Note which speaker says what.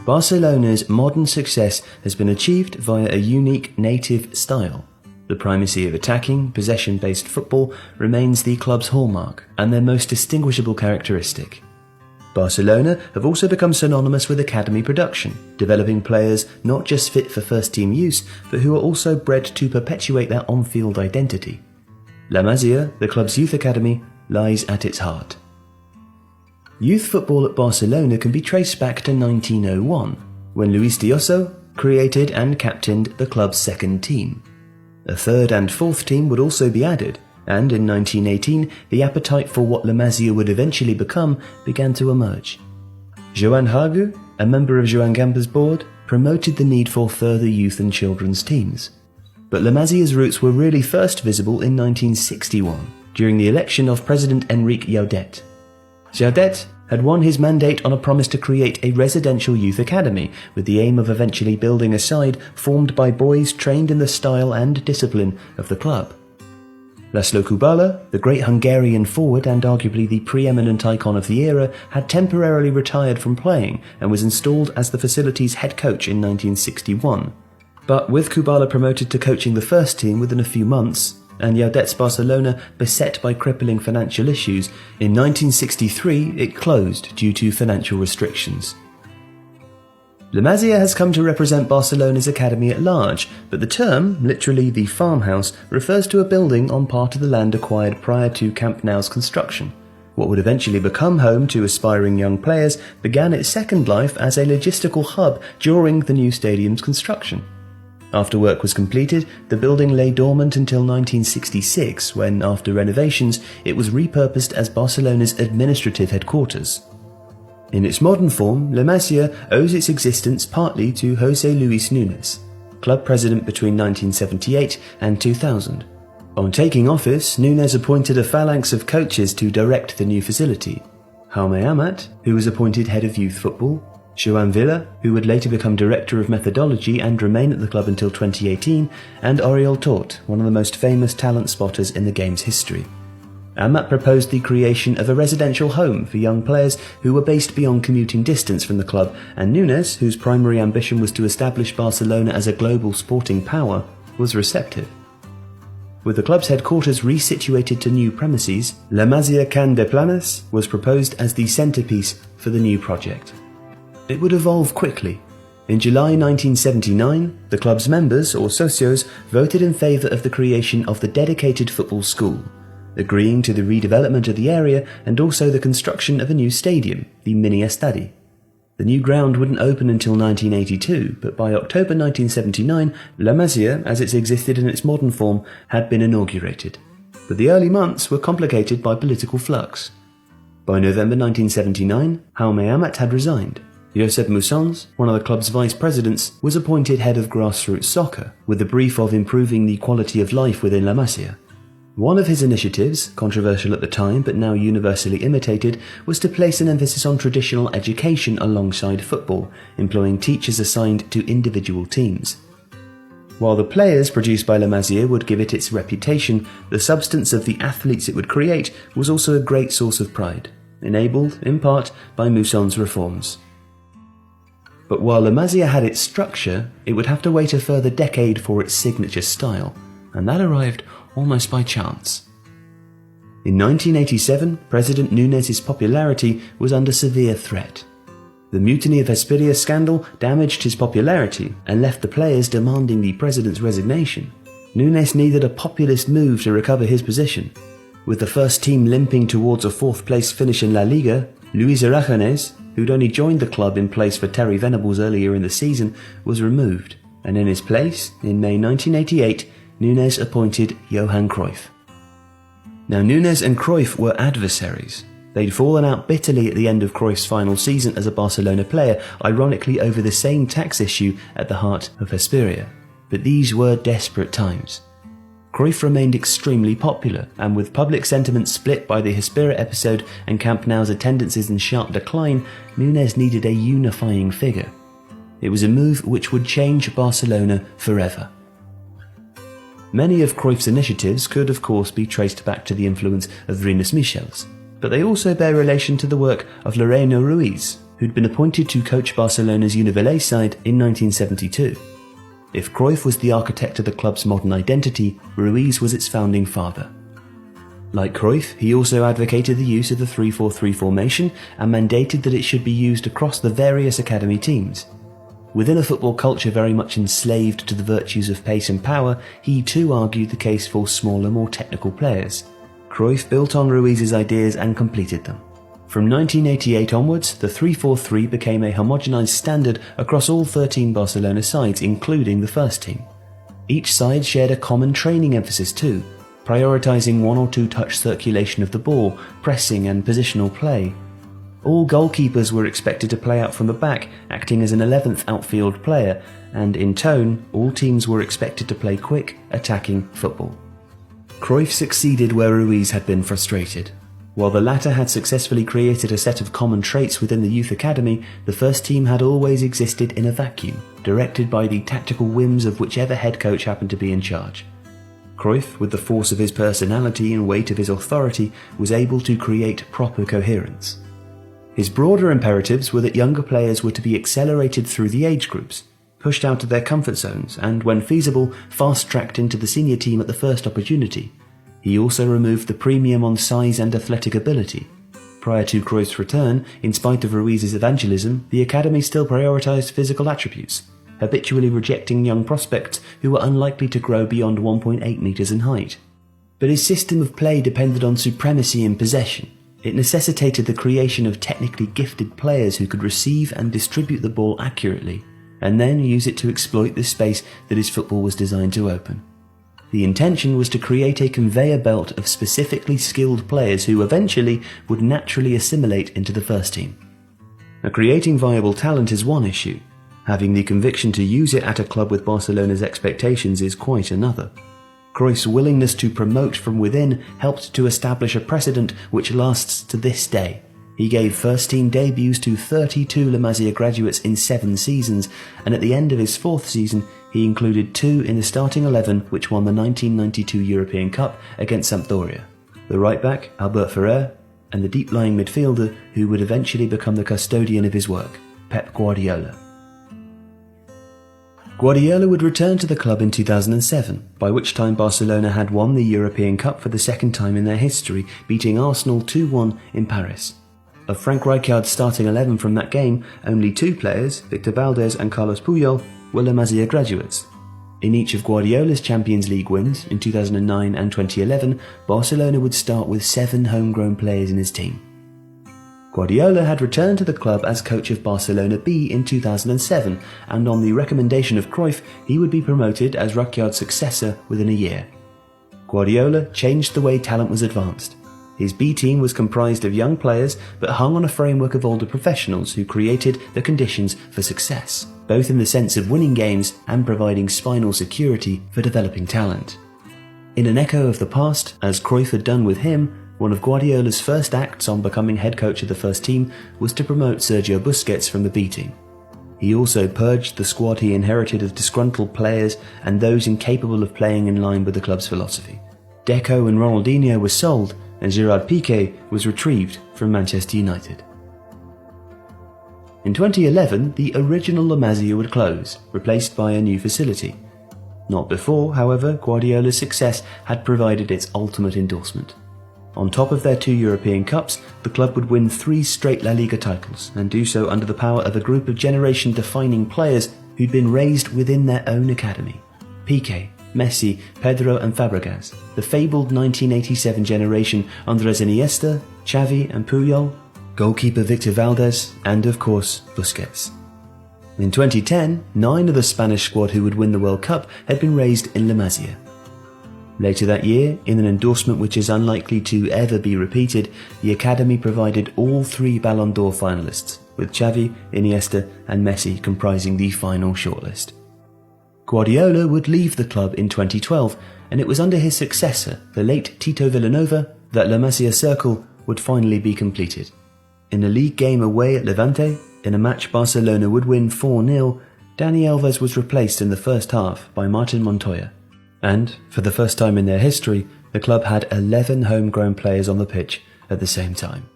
Speaker 1: Barcelona's modern success has been achieved via a unique native style. The primacy of attacking, possession-based football remains the club's hallmark and their most distinguishable characteristic. Barcelona have also become synonymous with academy production, developing players not just fit for first-team use, but who are also bred to perpetuate their on-field identity. La Masia, the club's youth academy, lies at its heart. Youth football at Barcelona can be traced back to 1901, when Luis Diosso created and captained the club's second team. A third and fourth team would also be added, and in 1918 the appetite for what La Masia would eventually become began to emerge. Joan Hagu, a member of Joan Gamper's board, promoted the need for further youth and children's teams. But La Masia's roots were really first visible in 1961, during the election of President Enrique Jaudet. Jaudet had won his mandate on a promise to create a residential youth academy with the aim of eventually building a side formed by boys trained in the style and discipline of the club. Laszlo Kubala, the great Hungarian forward and arguably the preeminent icon of the era, had temporarily retired from playing and was installed as the facility's head coach in 1961. But with Kubala promoted to coaching the first team within a few months, and Jaudet's Barcelona beset by crippling financial issues, in 1963 it closed due to financial restrictions. La Masia has come to represent Barcelona's academy at large, but the term, literally the farmhouse, refers to a building on part of the land acquired prior to Camp Nou's construction. What would eventually become home to aspiring young players began its second life as a logistical hub during the new stadium's construction. After work was completed, the building lay dormant until 1966 when, after renovations, it was repurposed as Barcelona's administrative headquarters. In its modern form, La Masia owes its existence partly to José Luis Núñez, club president between 1978 and 2000. On taking office, Núñez appointed a phalanx of coaches to direct the new facility. Jaume Amat, who was appointed head of youth football, Joan Villa, who would later become director of methodology and remain at the club until 2018, and Oriol Tort, one of the most famous talent spotters in the game's history. Amat proposed the creation of a residential home for young players who were based beyond commuting distance from the club, and Núñez, whose primary ambition was to establish Barcelona as a global sporting power, was receptive. With the club's headquarters resituated to new premises, La Masia Can de Planes was proposed as the centerpiece for the new project. It would evolve quickly. In July 1979, the club's members, or socios, voted in favour of the creation of the dedicated football school, agreeing to the redevelopment of the area and also the construction of a new stadium, the Mini Estadi. The new ground wouldn't open until 1982, but by October 1979, La Masia, as it's existed in its modern form, had been inaugurated. But the early months were complicated by political flux. By November 1979, Jaume Amat had resigned. Josep Mussons, one of the club's vice presidents, was appointed head of grassroots soccer, with the brief of improving the quality of life within La Masia. One of his initiatives, controversial at the time but now universally imitated, was to place an emphasis on traditional education alongside football, employing teachers assigned to individual teams. While the players produced by La Masia would give it its reputation, the substance of the athletes it would create was also a great source of pride, enabled, in part, by Mussons' reforms. But while La Masia had its structure, it would have to wait a further decade for its signature style, and that arrived almost by chance. In 1987, President Núñez's popularity was under severe threat. The Mutiny of Hesperia scandal damaged his popularity and left the players demanding the president's resignation. Núñez needed a populist move to recover his position. With the first team limping towards a fourth-place finish in La Liga, Luis Aragonés, who'd only joined the club in place for Terry Venables earlier in the season, was removed, and in his place, in May 1988, Núñez appointed Johan Cruyff. Now, Núñez and Cruyff were adversaries. They'd fallen out bitterly at the end of Cruyff's final season as a Barcelona player, ironically over the same tax issue at the heart of Hesperia. But these were desperate times. Cruyff remained extremely popular, and with public sentiment split by the Hesperia episode and Camp Nou's attendances in sharp decline, Núñez needed a unifying figure. It was a move which would change Barcelona forever. Many of Cruyff's initiatives could of course be traced back to the influence of Rinus Michels, but they also bear relation to the work of Loreno Ruiz, who'd been appointed to coach Barcelona's Univelé side in 1972. If Cruyff was the architect of the club's modern identity, Ruiz was its founding father. Like Cruyff, he also advocated the use of the 3-4-3 formation and mandated that it should be used across the various academy teams. Within a football culture very much enslaved to the virtues of pace and power, he too argued the case for smaller, more technical players. Cruyff built on Ruiz's ideas and completed them. From 1988 onwards, the 3-4-3 became a homogenised standard across all 13 Barcelona sides, including the first team. Each side shared a common training emphasis too, prioritising 1 or 2 touch circulation of the ball, pressing and positional play. All goalkeepers were expected to play out from the back, acting as an 11th outfield player, and in tone, all teams were expected to play quick, attacking football. Cruyff succeeded where Ruiz had been frustrated. While the latter had successfully created a set of common traits within the youth academy, the first team had always existed in a vacuum, directed by the tactical whims of whichever head coach happened to be in charge. Cruyff, with the force of his personality and weight of his authority, was able to create proper coherence. His broader imperatives were that younger players were to be accelerated through the age groups, pushed out of their comfort zones, and, when feasible, fast-tracked into the senior team at the first opportunity. He also removed the premium on size and athletic ability. Prior to Cruyff's return, in spite of Ruiz's evangelism, the academy still prioritised physical attributes, habitually rejecting young prospects who were unlikely to grow beyond 1.8 metres in height. But his system of play depended on supremacy in possession. It necessitated the creation of technically gifted players who could receive and distribute the ball accurately, and then use it to exploit the space that his football was designed to open. The intention was to create a conveyor belt of specifically skilled players who eventually would naturally assimilate into the first team. Now, creating viable talent is one issue. Having the conviction to use it at a club with Barcelona's expectations is quite another. Cruyff's willingness to promote from within helped to establish a precedent which lasts to this day. He gave first-team debuts to 32 La Masia graduates in 7 seasons, and at the end of his 4th season, he included 2 in the starting 11 which won the 1992 European Cup against Sampdoria. The right-back, Albert Ferrer, and the deep-lying midfielder who would eventually become the custodian of his work, Pep Guardiola. Guardiola would return to the club in 2007, by which time Barcelona had won the European Cup for the second time in their history, beating Arsenal 2-1 in Paris. Of Frank Rijkaard's starting 11 from that game, only 2 players, Victor Valdés and Carlos Puyol, were La Masia graduates. In each of Guardiola's Champions League wins, in 2009 and 2011, Barcelona would start with 7 homegrown players in his team. Guardiola had returned to the club as coach of Barcelona B in 2007, and on the recommendation of Cruyff, he would be promoted as Rijkaard's successor within a year. Guardiola changed the way talent was advanced. His B team was comprised of young players, but hung on a framework of older professionals who created the conditions for success, both in the sense of winning games and providing spinal security for developing talent. In an echo of the past, as Cruyff had done with him, one of Guardiola's first acts on becoming head coach of the first team was to promote Sergio Busquets from the B team. He also purged the squad he inherited of disgruntled players and those incapable of playing in line with the club's philosophy. Deco and Ronaldinho were sold, and Gerard Piqué was retrieved from Manchester United. In 2011, the original La Masia would close, replaced by a new facility. Not before, however, Guardiola's success had provided its ultimate endorsement. On top of their 2 European Cups, the club would win 3 straight La Liga titles, and do so under the power of a group of generation-defining players who'd been raised within their own academy. Piqué, Messi, Pedro and Fabregas, the fabled 1987 generation Andrés Iniesta, Xavi and Puyol, goalkeeper Victor Valdés, and of course Busquets. In 2010, 9 of the Spanish squad who would win the World Cup had been raised in La Masia. Later that year, in an endorsement which is unlikely to ever be repeated, the academy provided all 3 Ballon d'Or finalists, with Xavi, Iniesta and Messi comprising the final shortlist. Guardiola would leave the club in 2012, and it was under his successor, the late Tito Vilanova, that La Masia Circle would finally be completed. In a league game away at Levante, in a match Barcelona would win 4-0, Dani Alves was replaced in the first half by Martin Montoya. And, for the first time in their history, the club had 11 homegrown players on the pitch at the same time.